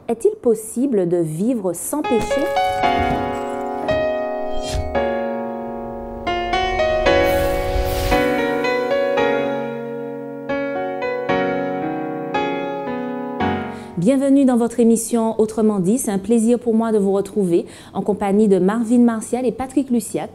Est-il possible de vivre sans péché? Bienvenue dans votre émission Autrement dit. C'est un plaisir pour moi de vous retrouver en compagnie de Marvin Martial et Patrick Luciat,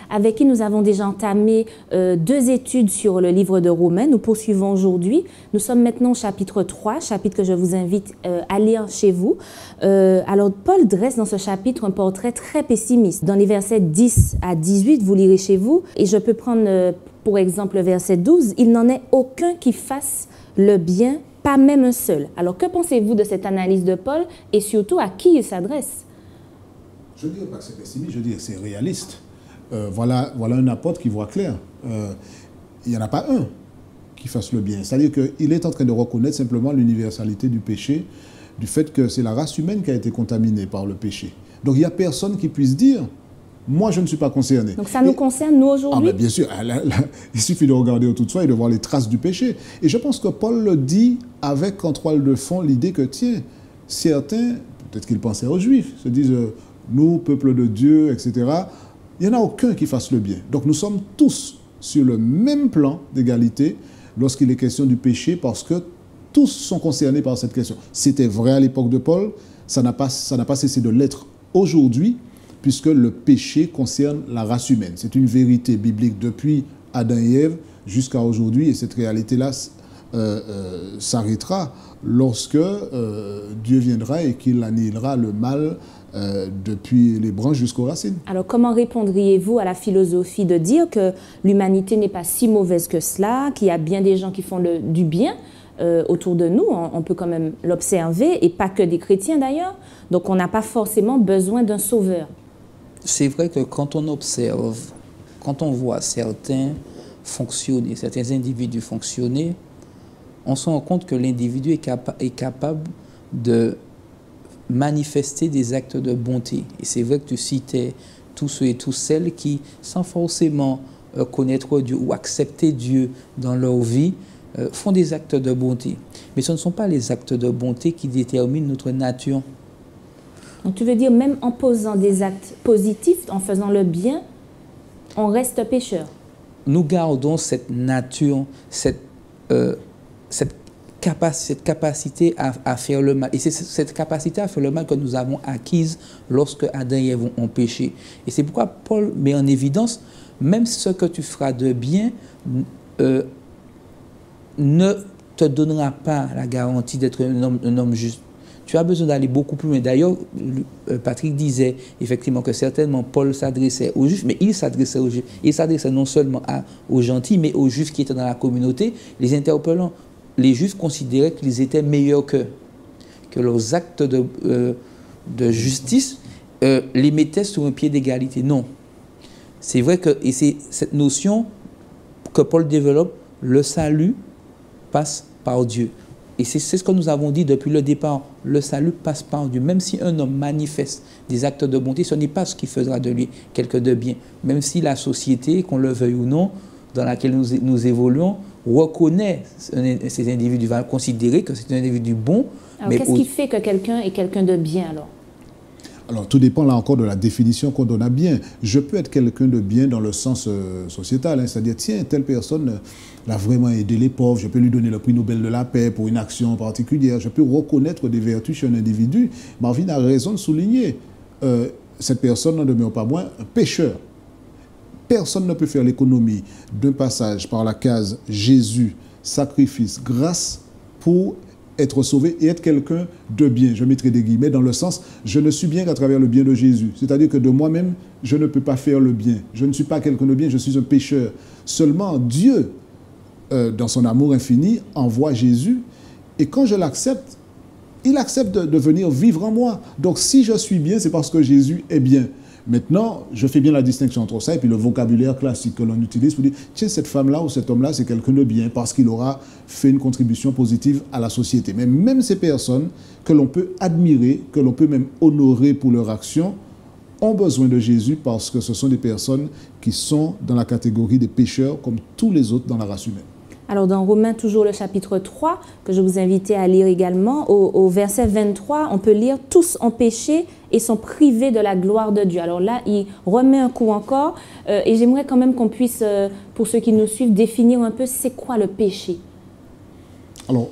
avec qui nous avons déjà entamé 2 études sur le livre de Romains. Nous poursuivons aujourd'hui. Nous sommes maintenant au chapitre 3, chapitre que je vous invite à lire chez vous. Alors, Paul dresse dans ce chapitre un portrait très pessimiste. Dans les versets 10 à 18, vous lirez chez vous, et je peux prendre pour exemple le verset 12, « Il n'en est aucun qui fasse le bien, pas même un seul ». Alors, que pensez-vous de cette analyse de Paul et surtout à qui il s'adresse? Je ne dirais pas que c'est pessimiste, je dirais que c'est réaliste. Voilà un apôtre qui voit clair. Il n'y en a pas un qui fasse le bien. C'est-à-dire qu'il est en train de reconnaître simplement l'universalité du péché, du fait que c'est la race humaine qui a été contaminée par le péché. Donc il n'y a personne qui puisse dire « moi je ne suis pas concerné ». Donc ça nous concerne nous aujourd'hui? Bien sûr, il suffit de regarder autour de soi et de voir les traces du péché. Et je pense que Paul le dit avec en toile de fond l'idée que tiens, certains, peut-être qu'ils pensaient aux Juifs, se disent « nous, peuple de Dieu, etc. » Il n'y en a aucun qui fasse le bien. Donc nous sommes tous sur le même plan d'égalité lorsqu'il est question du péché, parce que tous sont concernés par cette question. C'était vrai à l'époque de Paul, ça n'a pas cessé de l'être aujourd'hui, puisque le péché concerne la race humaine. C'est une vérité biblique depuis Adam et Ève jusqu'à aujourd'hui, et cette réalité-là s'arrêtera lorsque Dieu viendra et qu'il annihilera le mal depuis les branches jusqu'aux racines. Alors, comment répondriez-vous à la philosophie de dire que l'humanité n'est pas si mauvaise que cela, qu'il y a bien des gens qui font du bien autour de nous, on peut quand même l'observer, et pas que des chrétiens d'ailleurs, donc on n'a pas forcément besoin d'un sauveur? C'est vrai que quand on observe, quand on voit certains fonctionner, certains individus fonctionner, on se rend compte que l'individu est capable de manifester des actes de bonté. Et c'est vrai que tu citais tous ceux et toutes celles qui, sans forcément connaître Dieu ou accepter Dieu dans leur vie, font des actes de bonté. Mais ce ne sont pas les actes de bonté qui déterminent notre nature. Donc tu veux dire, même en posant des actes positifs, en faisant le bien, on reste pécheur? Nous gardons cette nature, cette capacité à faire le mal. Et c'est cette capacité à faire le mal que nous avons acquise lorsque Adam et Ève ont péché. Et c'est pourquoi Paul met en évidence, même ce que tu feras de bien ne te donnera pas la garantie d'être un homme juste. Tu as besoin d'aller beaucoup plus loin. D'ailleurs, Patrick disait effectivement que certainement Paul s'adressait aux Juifs, mais il s'adressait aux Juifs. Il s'adressait non seulement aux gentils, mais aux Juifs qui étaient dans la communauté, les interpellant. Les Juifs considéraient qu'ils étaient meilleurs que leurs actes de justice les mettaient sur un pied d'égalité. Non. C'est vrai que, et c'est cette notion que Paul développe, le salut passe par Dieu. Et c'est ce que nous avons dit depuis le départ, le salut passe par Dieu. Même si un homme manifeste des actes de bonté, ce n'est pas ce qui fera de lui quelqu'un de bien. Même si la société, qu'on le veuille ou non, dans laquelle nous évoluons, reconnaît ces individus, va considérer que c'est un individu bon. Alors qu'est-ce qui fait que quelqu'un est quelqu'un de bien alors? Alors, tout dépend là encore de la définition qu'on donne à bien. Je peux être quelqu'un de bien dans le sens sociétal, hein, c'est-à-dire, tiens, telle personne a vraiment aidé les pauvres, je peux lui donner le prix Nobel de la paix pour une action particulière, je peux reconnaître des vertus chez un individu. Marvin a raison de souligner, cette personne n'en demeure pas moins un pécheur. Personne ne peut faire l'économie d'un passage par la case Jésus, sacrifice, grâce pour être sauvé et être quelqu'un de bien. Je mettrai des guillemets dans le sens, je ne suis bien qu'à travers le bien de Jésus. C'est-à-dire que de moi-même, je ne peux pas faire le bien. Je ne suis pas quelqu'un de bien, je suis un pécheur. Seulement Dieu, dans son amour infini, envoie Jésus. Et quand je l'accepte, il accepte de venir vivre en moi. Donc si je suis bien, c'est parce que Jésus est bien. Maintenant, je fais bien la distinction entre ça et puis le vocabulaire classique que l'on utilise pour dire « Tiens, cette femme-là ou cet homme-là, c'est quelqu'un de bien parce qu'il aura fait une contribution positive à la société. » Mais même ces personnes que l'on peut admirer, que l'on peut même honorer pour leur action, ont besoin de Jésus parce que ce sont des personnes qui sont dans la catégorie des pécheurs comme tous les autres dans la race humaine. Alors dans Romains, toujours le chapitre 3, que je vous invite à lire également, au verset 23, on peut lire « Tous ont péché et sont privés de la gloire de Dieu ». Alors là, il remet un coup encore et j'aimerais quand même qu'on puisse, pour ceux qui nous suivent, définir un peu c'est quoi le péché. Alors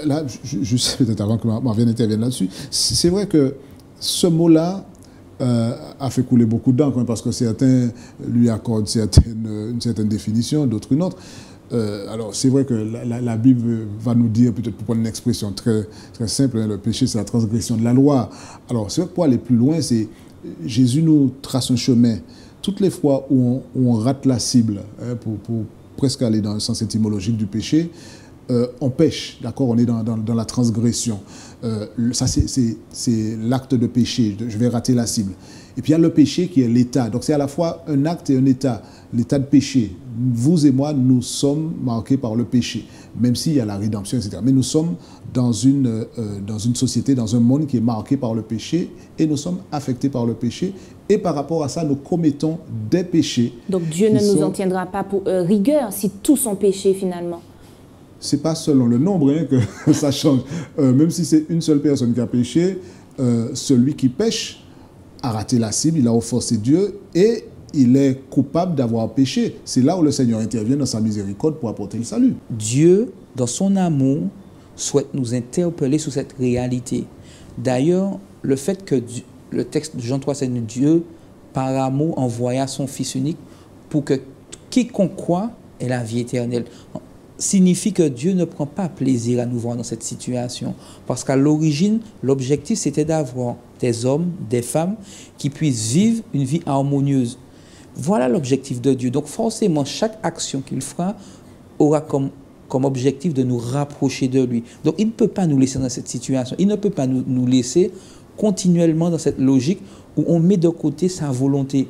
là, juste peut-être avant que Marvin intervienne là-dessus, c'est vrai que ce mot-là a fait couler beaucoup d'encre parce que certains lui accordent une certaine définition, d'autres une autre. Alors, c'est vrai que la Bible va nous dire, peut-être pour prendre une expression très, très simple, hein, le péché, c'est la transgression de la loi. Alors, c'est vrai que pour aller plus loin, Jésus nous trace un chemin. Toutes les fois où on rate la cible, hein, pour presque aller dans le sens étymologique du péché, on pêche, d'accord, on est dans la transgression. Ça, c'est l'acte de péché, je vais rater la cible. Et puis il y a le péché qui est l'état. Donc c'est à la fois un acte et un état, l'état de péché. Vous et moi, nous sommes marqués par le péché, même s'il y a la rédemption, etc. Mais nous sommes dans une société, dans un monde qui est marqué par le péché et nous sommes affectés par le péché. Et par rapport à ça, nous commettons des péchés. Donc Dieu ne nous en tiendra pas pour rigueur si tous sont péchés finalement. Ce n'est pas selon le nombre hein, que ça change. Même si c'est une seule personne qui a péché, celui qui pêche a raté la cible, il a offensé Dieu et il est coupable d'avoir péché. C'est là où le Seigneur intervient dans sa miséricorde pour apporter le salut. Dieu, dans son amour, souhaite nous interpeller sur cette réalité. D'ailleurs, le fait que le texte de Jean 3, c'est Dieu, par amour, envoya son Fils unique pour que quiconque croit ait la vie éternelle, signifie que Dieu ne prend pas plaisir à nous voir dans cette situation. Parce qu'à l'origine, l'objectif, c'était d'avoir des hommes, des femmes qui puissent vivre une vie harmonieuse. Voilà l'objectif de Dieu. Donc forcément, chaque action qu'il fera aura comme objectif de nous rapprocher de lui. Donc il ne peut pas nous laisser dans cette situation. Il ne peut pas nous laisser continuellement dans cette logique où on met de côté sa volonté.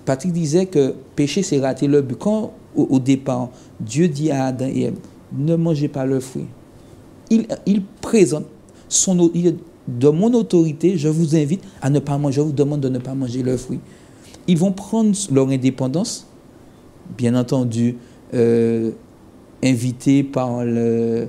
Patrick disait que péché, c'est rater le but. Quand au départ, Dieu dit à Adam et Ève, ne mangez pas le fruit. Il présente de mon autorité, je vous invite à ne pas manger, je vous demande de ne pas manger le fruit. Ils vont prendre leur indépendance, bien entendu, invités par le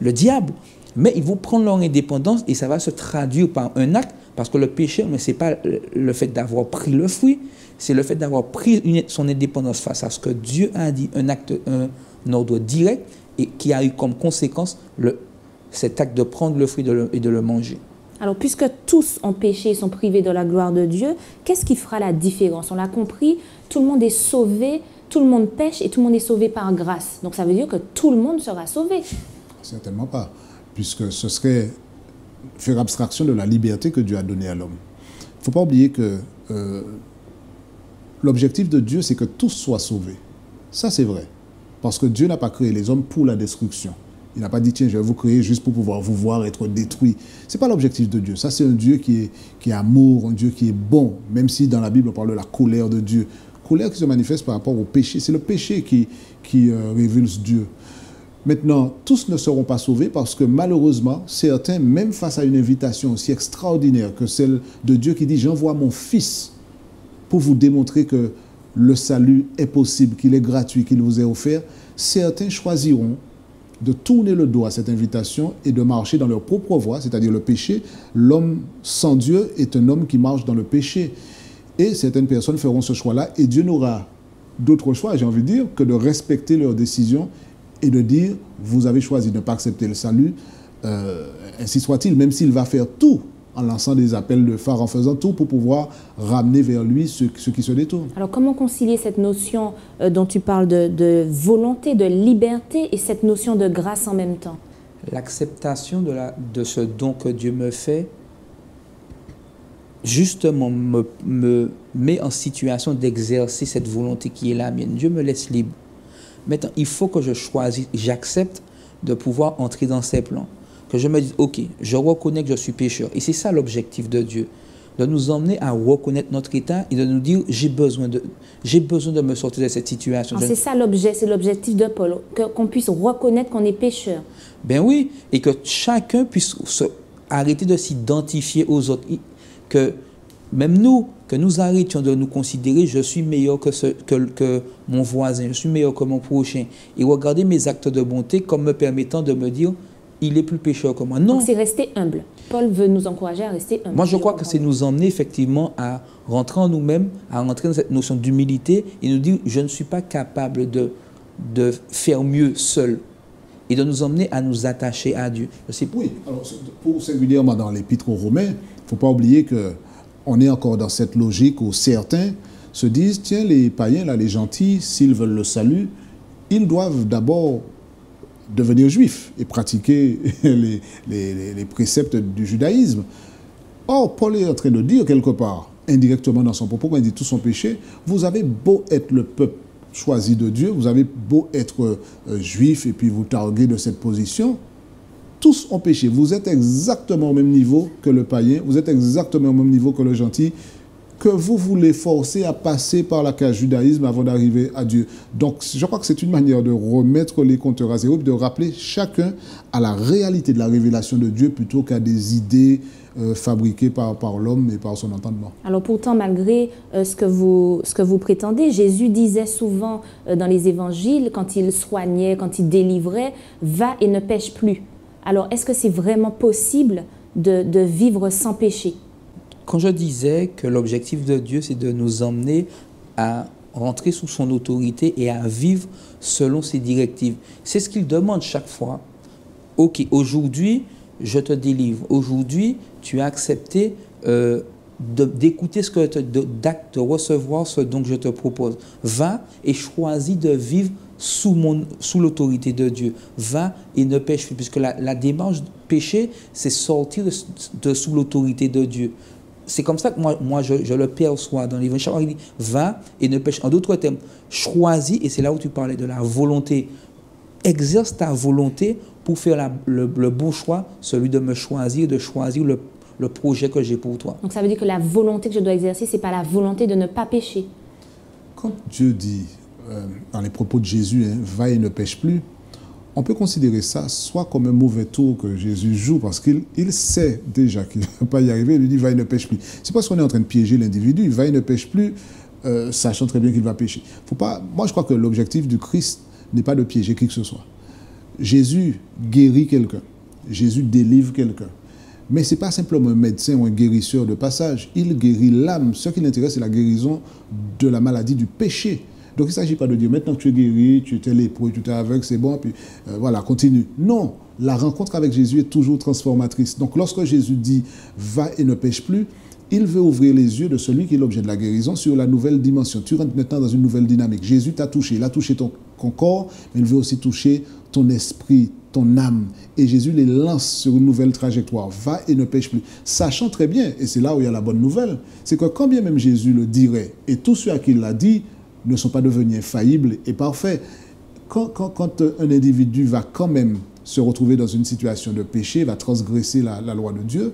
diable, mais ils vont prendre leur indépendance et ça va se traduire par un acte, parce que le péché, ce n'est pas le fait d'avoir pris le fruit, c'est le fait d'avoir pris son indépendance face à ce que Dieu a dit, un ordre direct, et qui a eu comme conséquence cet acte de prendre le fruit et de le manger. Alors, puisque tous ont péché et sont privés de la gloire de Dieu, qu'est-ce qui fera la différence? On l'a compris, tout le monde est sauvé, tout le monde pêche et tout le monde est sauvé par grâce. Donc, ça veut dire que tout le monde sera sauvé. Certainement pas, puisque ce serait faire abstraction de la liberté que Dieu a donnée à l'homme. Il ne faut pas oublier que l'objectif de Dieu, c'est que tous soient sauvés. Ça, c'est vrai. Parce que Dieu n'a pas créé les hommes pour la destruction. Il n'a pas dit, tiens, je vais vous créer juste pour pouvoir vous voir être détruit. Ce n'est pas l'objectif de Dieu. Ça, c'est un Dieu qui est amour, un Dieu qui est bon. Même si dans la Bible, on parle de la colère de Dieu. Colère qui se manifeste par rapport au péché. C'est le péché qui révulse Dieu. Maintenant, tous ne seront pas sauvés parce que malheureusement, certains, même face à une invitation aussi extraordinaire que celle de Dieu qui dit, j'envoie mon Fils pour vous démontrer que le salut est possible, qu'il est gratuit, qu'il vous est offert, certains choisiront de tourner le dos à cette invitation et de marcher dans leur propre voie, c'est-à-dire le péché. L'homme sans Dieu est un homme qui marche dans le péché. Et certaines personnes feront ce choix-là et Dieu n'aura d'autre choix, j'ai envie de dire, que de respecter leurs décisions et de dire, vous avez choisi de ne pas accepter le salut, ainsi soit-il, même s'il va faire tout en lançant des appels de phare, en faisant tout pour pouvoir ramener vers lui ceux qui se détournent. Alors comment concilier cette notion dont tu parles de volonté, de liberté et cette notion de grâce en même temps? L'acceptation de ce don que Dieu me fait, justement, me met en situation d'exercer cette volonté qui est la mienne. Dieu me laisse libre. Maintenant, il faut que je choisisse, j'accepte de pouvoir entrer dans ses plans. Que je me dise, ok, je reconnais que je suis pécheur. Et c'est ça l'objectif de Dieu, de nous emmener à reconnaître notre état et de nous dire, j'ai besoin de me sortir de cette situation. C'est ça c'est l'objectif de Paul, qu'on puisse reconnaître qu'on est pécheur. Ben oui, et que chacun puisse arrêter de s'identifier aux autres. Que même nous, que nous arrêtions de nous considérer, je suis meilleur que mon voisin, je suis meilleur que mon prochain, et regarder mes actes de bonté comme me permettant de me dire, il est plus pécheur que moi. Non. Donc c'est rester humble. Paul veut nous encourager à rester humble. Moi, je crois que c'est nous emmener effectivement à rentrer en nous-mêmes, à rentrer dans cette notion d'humilité et nous dire, je ne suis pas capable de faire mieux seul. Et de nous emmener à nous attacher à Dieu. Oui, alors pour singulièrement dans l'Épître aux Romains, il ne faut pas oublier qu'on est encore dans cette logique où certains se disent, tiens, les païens, là, les gentils, s'ils veulent le salut, ils doivent d'abord devenir juifs et pratiquer les préceptes du judaïsme. Or, Paul est en train de dire quelque part, indirectement dans son propos, quand il dit tout son péché, vous avez beau être le peuple choisi de Dieu, vous avez beau être juif et puis vous targuer de cette position, tous ont péché. Vous êtes exactement au même niveau que le païen, vous êtes exactement au même niveau que le gentil, que vous voulez forcer à passer par la case judaïsme avant d'arriver à Dieu. Donc, je crois que c'est une manière de remettre les compteurs à zéro, de rappeler chacun à la réalité de la révélation de Dieu plutôt qu'à des idées fabriquées par l'homme et par son entendement. Alors pourtant, malgré ce que vous prétendez, Jésus disait souvent dans les évangiles, quand il soignait, quand il délivrait, « Va et ne pêche plus ». Alors, est-ce que c'est vraiment possible de vivre sans péché? Quand je disais que l'objectif de Dieu, c'est de nous emmener à rentrer sous son autorité et à vivre selon ses directives, c'est ce qu'il demande chaque fois. Ok, aujourd'hui, je te délivre. Aujourd'hui, tu as accepté d'écouter ce que de recevoir ce dont je te propose. Va et choisis de vivre sous l'autorité de Dieu. Va et ne pêche plus, puisque la démarche péché, c'est sortir de sous l'autorité de Dieu. C'est comme ça que moi je le perçois dans l'évangile. Il dit, va et ne pêche. En d'autres termes, choisis, et c'est là où tu parlais de la volonté. Exerce ta volonté pour faire le bon choix, celui de me choisir, de choisir le projet que j'ai pour toi. Donc ça veut dire que la volonté que je dois exercer, ce n'est pas la volonté de ne pas pécher. Quand Dieu dit, dans les propos de Jésus, hein, va et ne pêche plus, on peut considérer ça soit comme un mauvais tour que Jésus joue, parce qu'il sait déjà qu'il ne va pas y arriver, il lui dit va et ne pêche plus. C'est parce qu'on est en train de piéger l'individu, va et ne pêche plus, sachant très bien qu'il va pécher. Moi je crois que l'objectif du Christ n'est pas de piéger qui que ce soit. Jésus guérit quelqu'un, Jésus délivre quelqu'un. Mais ce n'est pas simplement un médecin ou un guérisseur de passage, il guérit l'âme. Ce qui l'intéresse, c'est la guérison de la maladie du péché. Donc il ne s'agit pas de dire maintenant que tu es guéri, tu étais lépreux, tu étais aveugle, c'est bon, puis voilà, continue. Non, la rencontre avec Jésus est toujours transformatrice. Donc lorsque Jésus dit va et ne pêche plus, il veut ouvrir les yeux de celui qui est l'objet de la guérison sur la nouvelle dimension. Tu rentres maintenant dans une nouvelle dynamique. Jésus t'a touché, il a touché ton corps, mais il veut aussi toucher ton esprit, ton âme. Et Jésus les lance sur une nouvelle trajectoire. Va et ne pêche plus. Sachant très bien, et c'est là où il y a la bonne nouvelle, c'est que quand bien même Jésus le dirait, et tous ceux à qui il l'a dit ne sont pas devenus infaillibles et parfaits, quand un individu va quand même se retrouver dans une situation de péché, va transgresser la loi de Dieu,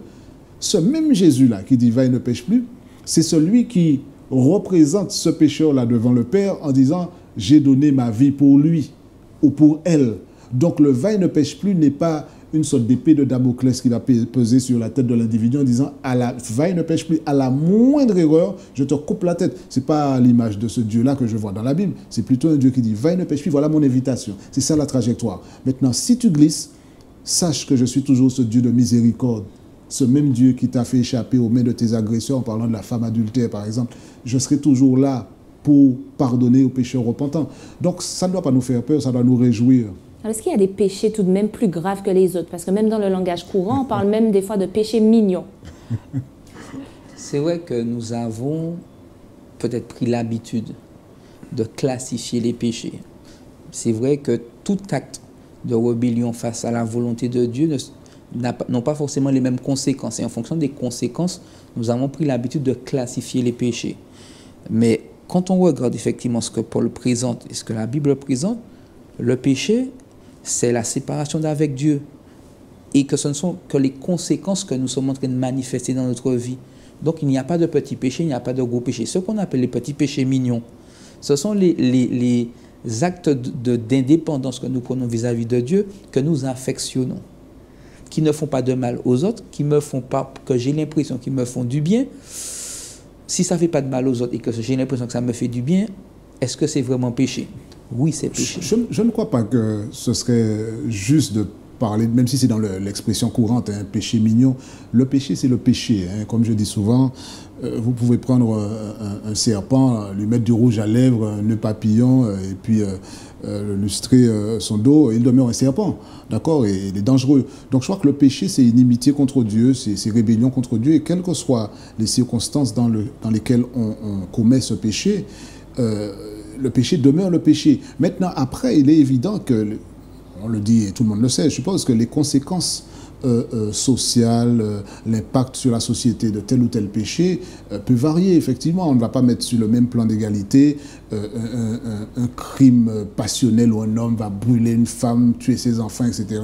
ce même Jésus-là qui dit « va et ne pêche plus », c'est celui qui représente ce pécheur-là devant le Père en disant « j'ai donné ma vie pour lui ou pour elle ». Donc le « va et ne pêche plus » n'est pas une sorte d'épée de Damoclès qui va peser sur la tête de l'individu en disant « va et ne pêche plus, à la moindre erreur, je te coupe la tête ». Ce n'est pas l'image de ce Dieu-là que je vois dans la Bible, c'est plutôt un Dieu qui dit « va et ne pêche plus, voilà mon invitation ». C'est ça la trajectoire. Maintenant, si tu glisses, sache que je suis toujours ce Dieu de miséricorde. Ce même Dieu qui t'a fait échapper aux mains de tes agresseurs, en parlant de la femme adultère par exemple, je serai toujours là pour pardonner aux pécheurs repentants. Donc ça ne doit pas nous faire peur, ça doit nous réjouir. Alors, est-ce qu'il y a des péchés tout de même plus graves que les autres? Parce que même dans le langage courant, on parle même des fois de péchés mignons. C'est vrai que nous avons peut-être pris l'habitude de classifier les péchés. C'est vrai que tout acte de rébellion face à la volonté de Dieu n'ont pas forcément les mêmes conséquences. Et en fonction des conséquences, nous avons pris l'habitude de classifier les péchés. Mais quand on regarde effectivement ce que Paul présente et ce que la Bible présente, le péché, c'est la séparation d'avec Dieu. Et que ce ne sont que les conséquences que nous sommes en train de manifester dans notre vie. Donc il n'y a pas de petits péchés, il n'y a pas de gros péchés. Ce qu'on appelle les petits péchés mignons, ce sont les actes d'indépendance que nous prenons vis-à-vis de Dieu, que nous affectionnons, qui ne font pas de mal aux autres, qui me font pas, que j'ai l'impression qu'ils me font du bien, si ça ne fait pas de mal aux autres et que j'ai l'impression que ça me fait du bien, est-ce que c'est vraiment péché? Oui, c'est péché. Je ne crois pas que ce serait juste de parler, même si c'est dans l'expression courante, un péché mignon. Le péché, c'est le péché. Hein. Comme je dis souvent, vous pouvez prendre un serpent, lui mettre du rouge à lèvres, un nœud papillon, et puis lustrer son dos, il demeure un serpent. D'accord? Et il est dangereux. Donc je crois que le péché, c'est inimitié contre Dieu, c'est rébellion contre Dieu. Et quelles que soient les circonstances dans lesquelles on commet ce péché, le péché demeure le péché. Maintenant, après, il est évident que, on le dit et tout le monde le sait, je suppose que les conséquences sociales, l'impact sur la société de tel ou tel péché peut varier, effectivement. On ne va pas mettre sur le même plan d'égalité un crime passionnel où un homme va brûler une femme, tuer ses enfants, etc.,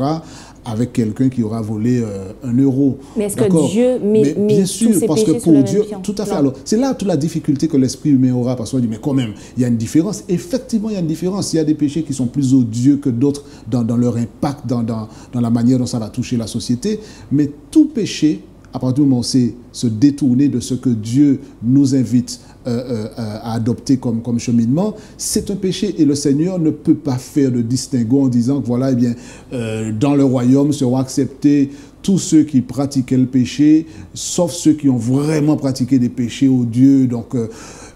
avec quelqu'un qui aura volé 1 euro. Mais est-ce que Dieu met bien sûr, tous ces parce que péchés pour sur Dieu, le même pion? tout à fait. Alors, c'est là toute la difficulté que l'esprit humain aura, parce qu'on dit, mais quand même, il y a une différence. Effectivement, il y a une différence. Il y a des péchés qui sont plus odieux que d'autres dans leur impact, dans la manière dont ça va toucher la société. Mais tout péché, à partir du moment où c'est se détourner de ce que Dieu nous invite à adopter comme cheminement, c'est un péché et le Seigneur ne peut pas faire de distinguo en disant que voilà, eh bien, dans le royaume seront acceptés tous ceux qui pratiquaient le péché, sauf ceux qui ont vraiment pratiqué des péchés odieux. Donc,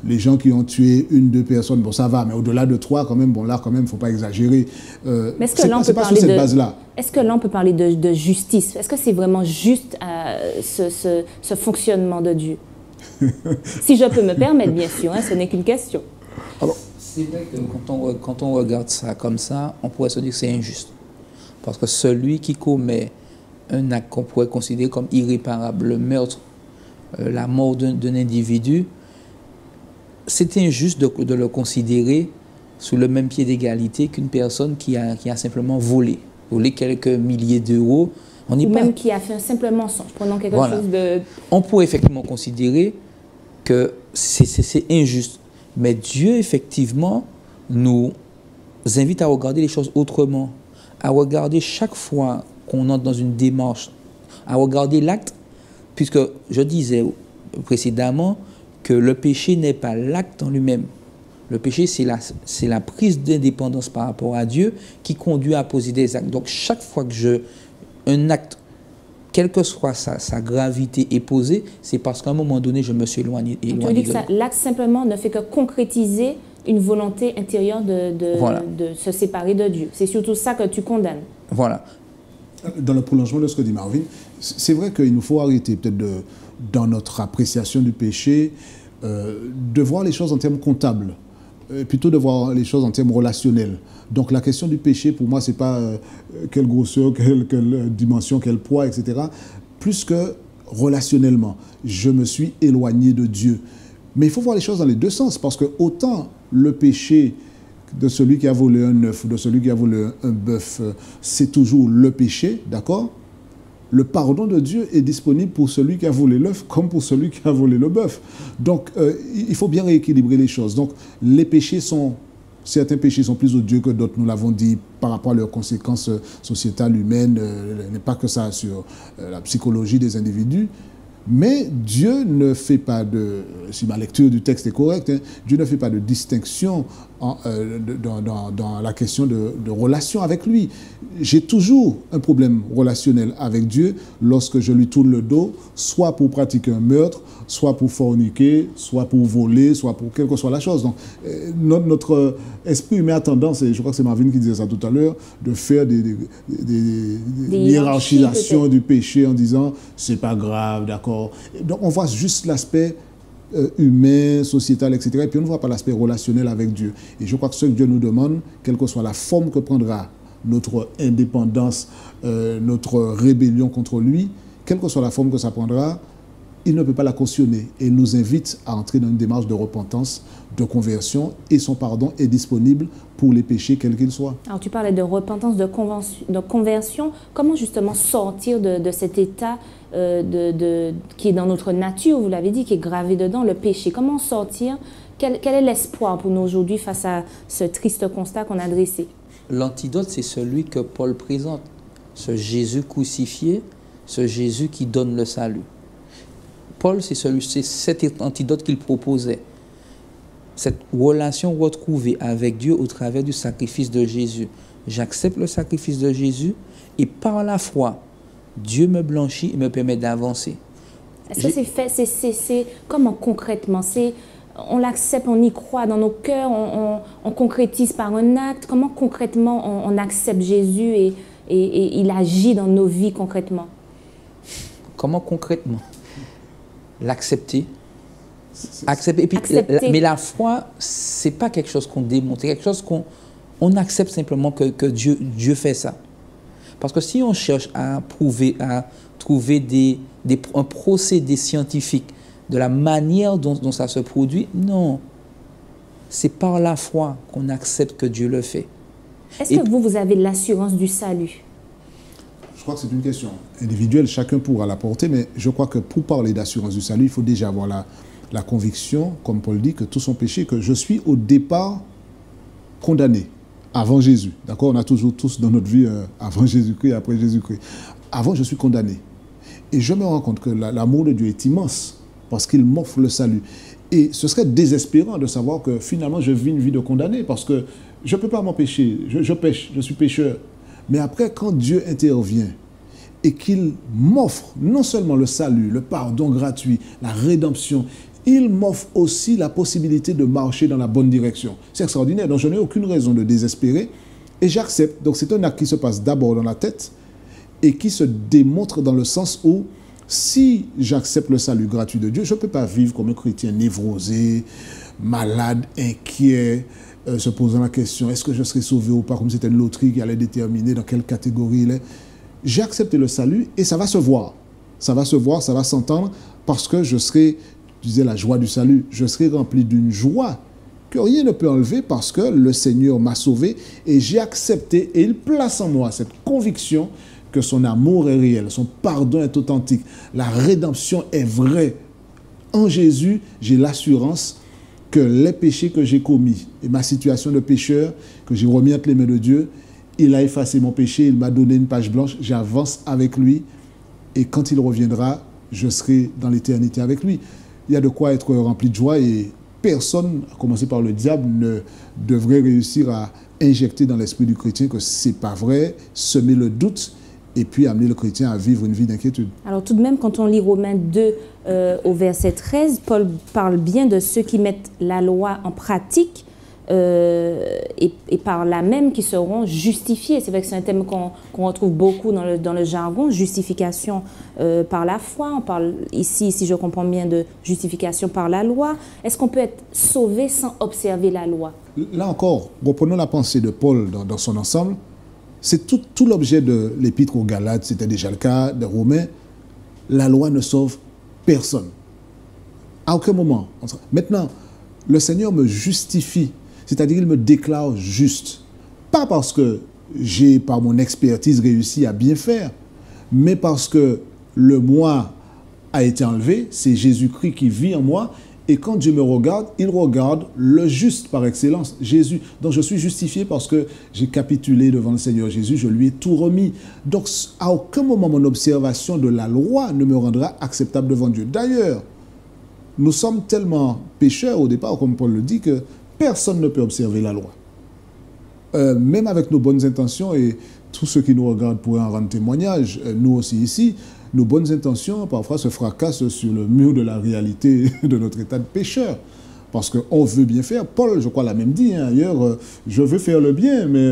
les gens qui ont tué 1, 2 personnes, bon, ça va, mais au-delà de 3, quand même, bon, là, quand même, il ne faut pas exagérer. Mais est-ce que là, on peut parler est-ce que là, on peut parler de justice? Est-ce que c'est vraiment juste ce fonctionnement de Dieu? Si je peux me permettre, bien sûr, hein, ce n'est qu'une question. Alors, c'est vrai que quand on regarde ça comme ça, on pourrait se dire que c'est injuste. Parce que celui qui commet un acte qu'on pourrait considérer comme irréparable, le meurtre, la mort d'un individu, c'est injuste de le considérer sous le même pied d'égalité qu'une personne qui a simplement volé quelques milliers d'euros. Ou même qui a fait un simple mensonge, prenons quelque chose de... On pourrait effectivement considérer que c'est injuste. Mais Dieu, effectivement, nous invite à regarder les choses autrement, à regarder chaque fois qu'on entre dans une démarche, à regarder l'acte, puisque je disais précédemment que le péché n'est pas l'acte en lui-même. Le péché, c'est la prise d'indépendance par rapport à Dieu qui conduit à poser des actes. Donc, chaque fois que un acte, quelle que soit sa gravité, est posé, c'est parce qu'à un moment donné, je me suis éloigné de Dieu. L'acte simplement ne fait que concrétiser une volonté intérieure de se séparer de Dieu. C'est surtout ça que tu condamnes. Voilà. Dans le prolongement de ce que dit Marvin, c'est vrai qu'il nous faut arrêter peut-être dans notre appréciation du péché, de voir les choses en termes comptables, plutôt de voir les choses en termes relationnels. Donc la question du péché, pour moi, ce n'est pas quelle grosseur, quelle dimension, quel poids, etc. Plus que relationnellement, je me suis éloigné de Dieu. Mais il faut voir les choses dans les deux sens, parce que autant le péché de celui qui a volé un œuf ou de celui qui a volé un bœuf, c'est toujours le péché, d'accord? Le pardon de Dieu est disponible pour celui qui a volé l'œuf comme pour celui qui a volé le bœuf. Donc, il faut bien rééquilibrer les choses. Donc, certains péchés sont plus odieux que d'autres, nous l'avons dit, par rapport à leurs conséquences sociétales, humaines, n'est pas que ça sur la psychologie des individus. Mais Dieu ne fait pas si ma lecture du texte est correcte, hein, Dieu ne fait pas de distinction dans la question de relation avec lui. J'ai toujours un problème relationnel avec Dieu lorsque je lui tourne le dos, soit pour pratiquer un meurtre, soit pour forniquer, soit pour voler, soit pour quelle que soit la chose. Donc, notre esprit humain a tendance, et je crois que c'est Marvin qui disait ça tout à l'heure, de faire des hiérarchisations du péché en disant c'est pas grave, d'accord. Donc, on voit juste l'aspect humain, sociétal, etc. Et puis on ne voit pas l'aspect relationnel avec Dieu. Et je crois que ce que Dieu nous demande, quelle que soit la forme que prendra notre indépendance, notre rébellion contre lui, quelle que soit la forme que ça prendra, il ne peut pas la cautionner. Et il nous invite à entrer dans une démarche de repentance, de conversion, et son pardon est disponible pour les péchés, quels qu'ils soient. Alors tu parlais de repentance, de conversion. Comment justement sortir de cet état qui est dans notre nature, vous l'avez dit, qui est gravé dedans, le péché? Comment sortir? Quel est l'espoir pour nous aujourd'hui face à ce triste constat qu'on a dressé? L'antidote, c'est celui que Paul présente. Ce Jésus crucifié, ce Jésus qui donne le salut. Paul, c'est cet antidote qu'il proposait. Cette relation retrouvée avec Dieu au travers du sacrifice de Jésus. J'accepte le sacrifice de Jésus et par la foi, Dieu me blanchit et me permet d'avancer. Est-ce que c'est fait, c'est comment concrètement? On l'accepte, on y croit dans nos cœurs, on concrétise par un acte. Comment concrètement on accepte Jésus et il agit dans nos vies concrètement? Comment concrètement? L'accepter. Accepter. Mais la foi, c'est pas quelque chose qu'on démontre, c'est quelque chose qu'on accepte simplement que Dieu fait ça. Parce que si on cherche à prouver, à trouver un procédé scientifique de la manière dont ça se produit, non. C'est par la foi qu'on accepte que Dieu le fait. Est-ce que vous avez l'assurance du salut? Je crois que c'est une question individuelle, chacun pourra la porter, mais je crois que pour parler d'assurance du salut, il faut déjà avoir la conviction, comme Paul dit, que tout son péché, que je suis au départ condamné, avant Jésus. D'accord? On a toujours tous dans notre vie avant Jésus-Christ et après Jésus-Christ. Avant, je suis condamné. Et je me rends compte que l'amour de Dieu est immense parce qu'il m'offre le salut. Et ce serait désespérant de savoir que finalement, je vis une vie de condamné parce que je ne peux pas m'empêcher. Je pêche, je suis pécheur. Mais après, quand Dieu intervient et qu'il m'offre non seulement le salut, le pardon gratuit, la rédemption, il m'offre aussi la possibilité de marcher dans la bonne direction. C'est extraordinaire. Donc, je n'ai aucune raison de désespérer et j'accepte. Donc, c'est un acte qui se passe d'abord dans la tête et qui se démontre dans le sens où si j'accepte le salut gratuit de Dieu, je ne peux pas vivre comme un chrétien névrosé, malade, inquiet, se posant la question, est-ce que je serai sauvé ou pas, comme c'était une loterie qui allait déterminer dans quelle catégorie il est. J'ai accepté le salut et ça va se voir. Ça va se voir, ça va s'entendre parce que je serai, je disais la joie du salut, je serai rempli d'une joie que rien ne peut enlever parce que le Seigneur m'a sauvé et j'ai accepté et il place en moi cette conviction que son amour est réel, son pardon est authentique, la rédemption est vraie. En Jésus, j'ai l'assurance que les péchés que j'ai commis et ma situation de pécheur, que j'ai remis entre les mains de Dieu, il a effacé mon péché, il m'a donné une page blanche, j'avance avec lui et quand il reviendra, je serai dans l'éternité avec lui. Il y a de quoi être rempli de joie et personne, à commencer par le diable, ne devrait réussir à injecter dans l'esprit du chrétien que ce n'est pas vrai, semer le doute et puis amener le chrétien à vivre une vie d'inquiétude. Alors tout de même, quand on lit Romains 2 au verset 13, Paul parle bien de ceux qui mettent la loi en pratique et par là même qui seront justifiés. C'est vrai que c'est un thème qu'on retrouve beaucoup dans le jargon, justification par la foi. On parle ici, si je comprends bien, de justification par la loi. Est-ce qu'on peut être sauvé sans observer la loi? Là encore, reprenons la pensée de Paul dans son ensemble. C'est tout l'objet de l'épître aux Galates, c'était déjà le cas des Romains. La loi ne sauve personne. À aucun moment. Maintenant, le Seigneur me justifie, c'est-à-dire qu'il me déclare juste. Pas parce que j'ai, par mon expertise, réussi à bien faire, mais parce que le moi a été enlevé, c'est Jésus-Christ qui vit en moi. Et quand Dieu me regarde, il regarde le juste par excellence, Jésus. Donc je suis justifié parce que j'ai capitulé devant le Seigneur Jésus, je lui ai tout remis. Donc à aucun moment mon observation de la loi ne me rendra acceptable devant Dieu. D'ailleurs, nous sommes tellement pécheurs au départ, comme Paul le dit, que personne ne peut observer la loi. Même avec nos bonnes intentions, et tous ceux qui nous regardent pourraient en rendre témoignage, nous aussi ici, nos bonnes intentions parfois se fracassent sur le mur de la réalité de notre état de pécheur. Parce qu'on veut bien faire. Paul, je crois, l'a même dit ailleurs, je veux faire le bien, mais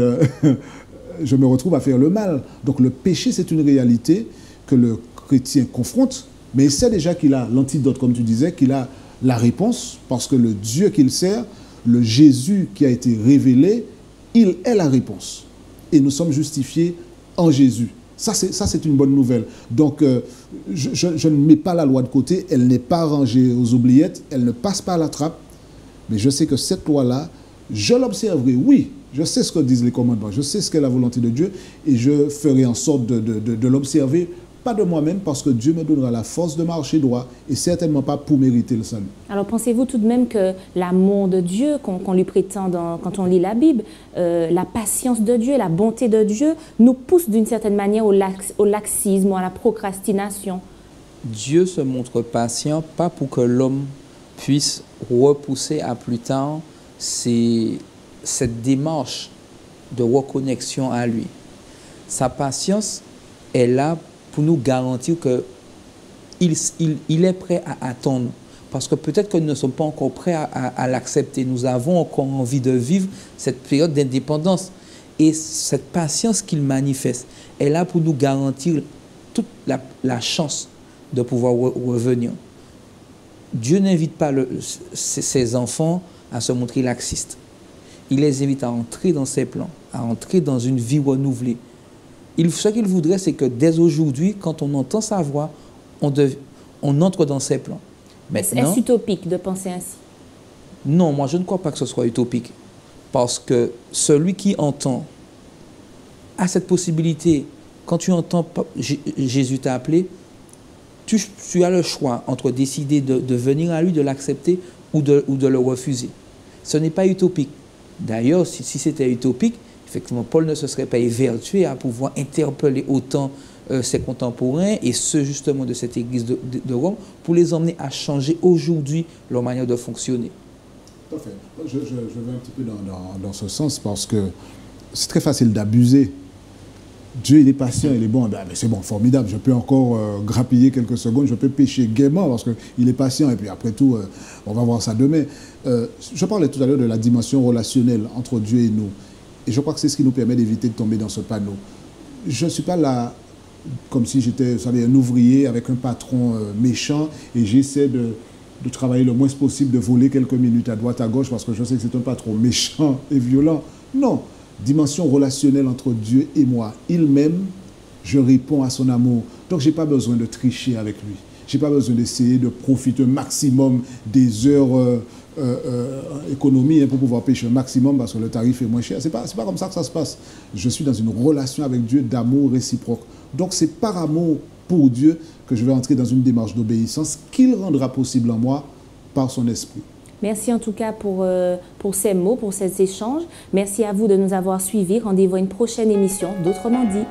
je me retrouve à faire le mal. Donc le péché, c'est une réalité que le chrétien confronte, mais il sait déjà qu'il a l'antidote, comme tu disais, qu'il a la réponse, parce que le Dieu qu'il sert, le Jésus qui a été révélé, il est la réponse. Et nous sommes justifiés en Jésus. Ça, c'est une bonne nouvelle. Donc, je ne mets pas la loi de côté, elle n'est pas rangée aux oubliettes, elle ne passe pas à la trappe, mais je sais que cette loi-là, je l'observerai. Oui, je sais ce que disent les commandements, je sais ce qu'est la volonté de Dieu, et je ferai en sorte de l'observer, pas de moi-même, parce que Dieu me donnera la force de marcher droit, et certainement pas pour mériter le salut. Alors, pensez-vous tout de même que l'amour de Dieu, qu'on lui prétend quand on lit la Bible, la patience de Dieu, la bonté de Dieu, nous pousse d'une certaine manière au laxisme ou à la procrastination? Dieu se montre patient, pas pour que l'homme puisse repousser à plus tard cette démarche de reconnexion à lui. Sa patience est là pour nous garantir qu'il est prêt à attendre. Parce que peut-être que nous ne sommes pas encore prêts à l'accepter. Nous avons encore envie de vivre cette période d'indépendance. Et cette patience qu'il manifeste est là pour nous garantir toute la chance de pouvoir revenir. Dieu n'invite pas ses enfants à se montrer laxistes. Il les invite à entrer dans ses plans, à entrer dans une vie renouvelée. Ce qu'il voudrait, c'est que dès aujourd'hui, quand on entend sa voix, on entre dans ses plans. Est-ce utopique de penser ainsi? Non, moi je ne crois pas que ce soit utopique. Parce que celui qui entend a cette possibilité. Quand tu entends Jésus t'appeler, tu as le choix entre décider de venir à lui, de l'accepter ou de le refuser. Ce n'est pas utopique. D'ailleurs, si c'était utopique, effectivement, Paul ne se serait pas évertué à pouvoir interpeller autant ses contemporains et ceux justement de cette église de Rome pour les emmener à changer aujourd'hui leur manière de fonctionner. Tout à fait. Je vais un petit peu dans ce sens parce que c'est très facile d'abuser. Dieu, il est patient, il est bon. Ben, c'est bon, formidable. Je peux encore grappiller quelques secondes, je peux pécher gaiement parce qu'il est patient. Et puis après tout, on va voir ça demain. Je parlais tout à l'heure de la dimension relationnelle entre Dieu et nous. Et je crois que c'est ce qui nous permet d'éviter de tomber dans ce panneau. Je ne suis pas là comme si j'étais, vous savez, un ouvrier avec un patron méchant et j'essaie de travailler le moins possible, de voler quelques minutes à droite, à gauche parce que je sais que c'est un patron méchant et violent. Non. Dimension relationnelle entre Dieu et moi. Il m'aime, je réponds à son amour. Donc, je n'ai pas besoin de tricher avec lui. Je n'ai pas besoin d'essayer de profiter au maximum des heures économie pour pouvoir pêcher un maximum parce que le tarif est moins cher. Ce n'est pas comme ça que ça se passe. Je suis dans une relation avec Dieu d'amour réciproque. Donc, c'est par amour pour Dieu que je vais entrer dans une démarche d'obéissance qu'il rendra possible en moi par son esprit. Merci en tout cas pour ces mots, pour ces échanges. Merci à vous de nous avoir suivis. Rendez-vous à une prochaine émission d'Autrement dit.